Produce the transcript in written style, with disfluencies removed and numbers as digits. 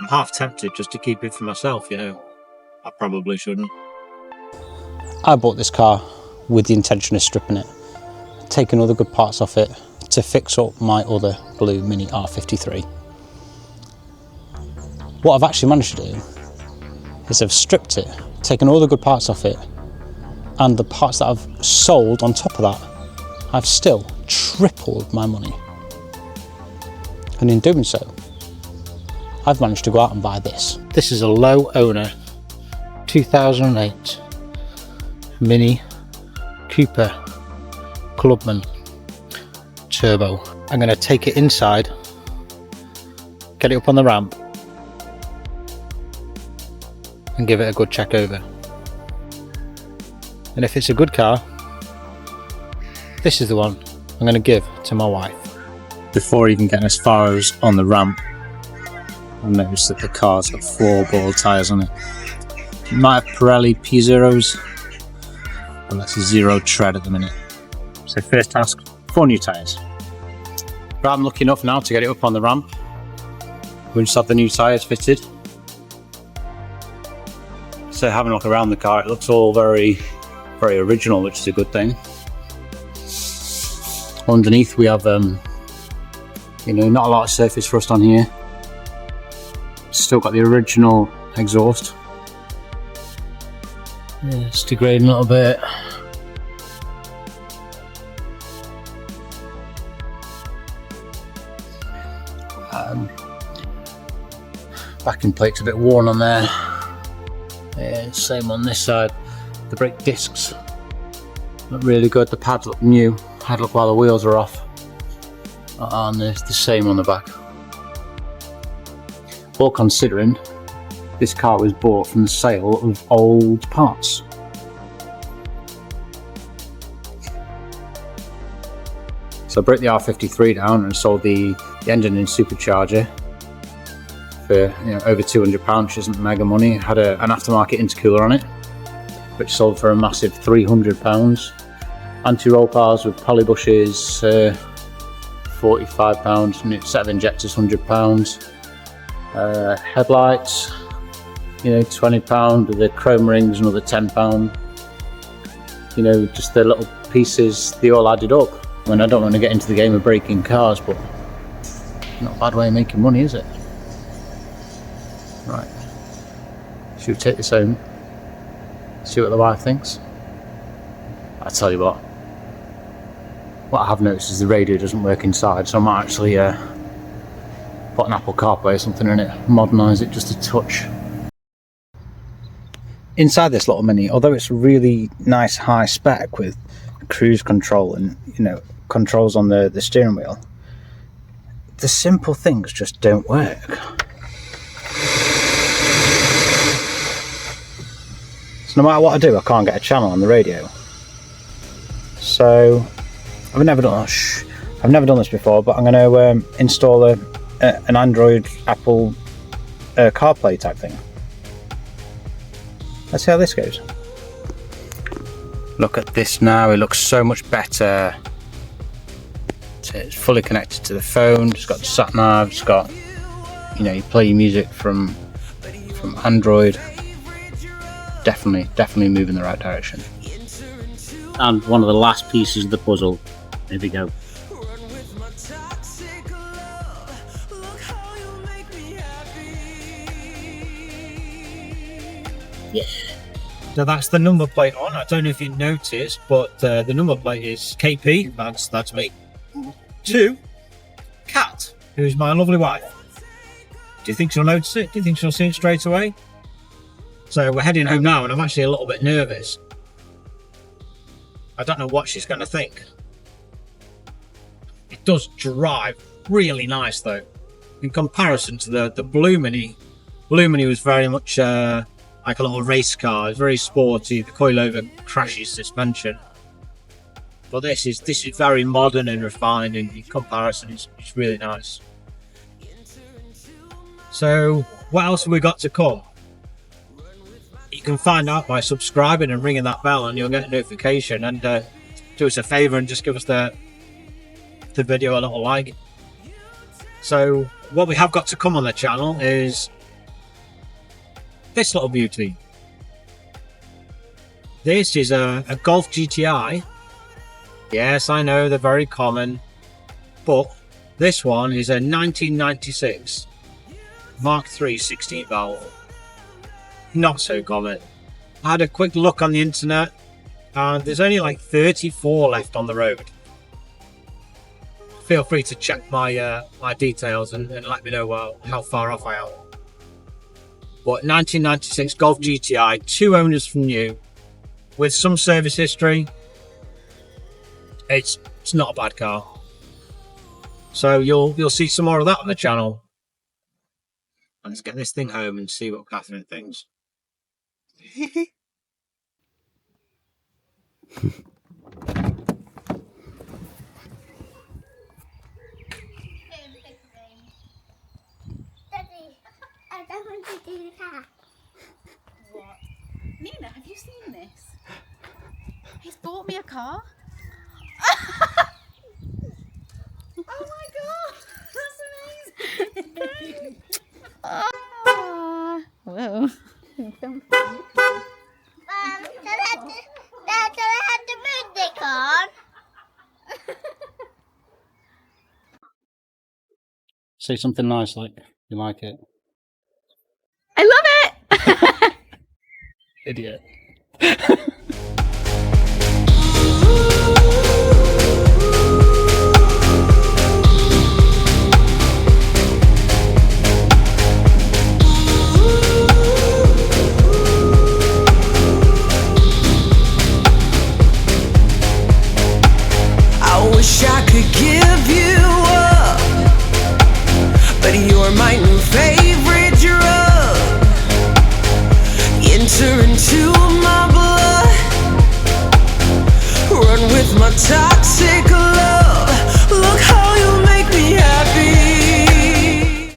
I'm half tempted just to keep it for myself, you know. I probably shouldn't. I bought this car with the intention of stripping it, taking all the good parts off it to fix up my other blue Mini R53. What I've actually managed to do is I've stripped it, taken all the good parts off it, and the parts that I've sold on top of that, I've still tripled my money. And in doing so, I've managed to go out and buy this. This is a low owner 2008 Mini Cooper Clubman Turbo. I'm going to take it inside, get it up on the ramp, and give it a good check over. And if it's a good car, this is the one I'm going to give to my wife. Before even getting as far as on the ramp, I noticed that the car's got 4 ball tyres on it. It might have Pirelli P0s, but that's a 0 tread at the minute. So first task, 4 new tyres. But I'm lucky enough now to get it up on the ramp. We just have the new tyres fitted. So having a look around the car, it looks all very original, which is a good thing. Underneath we have you know, not a lot of surface rust on here. Still got the original exhaust. Yeah, it's degrading a little bit. Backing plate's a bit worn on there. Yeah, same on this side. The brake discs look really good. The pads look new. Had a look while the wheels are off. And there's the same on the back. All considering this car was bought from the sale of old parts. So I broke the R53 down and sold the engine and supercharger for, you know, over £200, which isn't mega money. It had an aftermarket intercooler on it, which sold for a massive £300. Anti-roll bars with poly bushes, £45. New set of injectors, £100. Headlights, you know, £20. With the chrome rings, another £10. You know, just the little pieces, they all added up. I mean, I don't want to get into the game of breaking cars, but not a bad way of making money, is it? Right, should we take this home, see what the wife thinks? I tell you what I have noticed is the radio doesn't work inside, so I might actually put an Apple CarPlay or something in it, modernise it just a touch. Inside this little Mini, although it's really nice high spec with cruise control and, you know, controls on the steering wheel, the simple things just don't work. So no matter what I do, I can't get a channel on the radio. So I've never done this before, but I'm going to install an Android Apple CarPlay type thing. Let's see how this goes. Look at this now, it looks so much better. It's fully connected to the phone, it's got sat nav, it's got, you know, you play your music from Android. Definitely moving in the right direction. And one of the last pieces of the puzzle. Here we go. Yeah. So that's the number plate on. I don't know if you noticed, but the number plate is KP. That's me. To Kat, who's my lovely wife. Do you think she'll notice it? Do you think she'll see it straight away? So we're heading home now, and I'm actually a little bit nervous. I don't know what she's going to think. It does drive really nice, though. In comparison to the Blue Mini. Blue Mini was very much like a little race car. It's very sporty. The coilover crashes suspension. But this is very modern and refined. In comparison, it's really nice. So what else have we got to come? You can find out by subscribing and ringing that bell, and you'll get a notification. And do us a favour and just give us the video a little like. So what we have got to come on the channel is this little beauty. This is a Golf GTI. Yes, I know they're very common, but this one is a 1996 Mark III 16 valve. Not so common. I had a quick look on the internet and there's only like 34 left on the road. Feel free to check my my details and let me know how far off I am. But 1996 Golf GTI, 2 owners from new, with some service history. It's not a bad car. So you'll see some more of that on the channel. Let's get this thing home and see what Catherine thinks. Daddy, I don't want to do that. What? Nina, have you seen this? He's bought me a car. Oh my god, that's amazing. Whoa. Dad, can I have the birthday card? Say something nice like you like it. I love it. Idiot. I wish I could give you up, but you're my new favorite drug. Enter into my blood, run with my toxic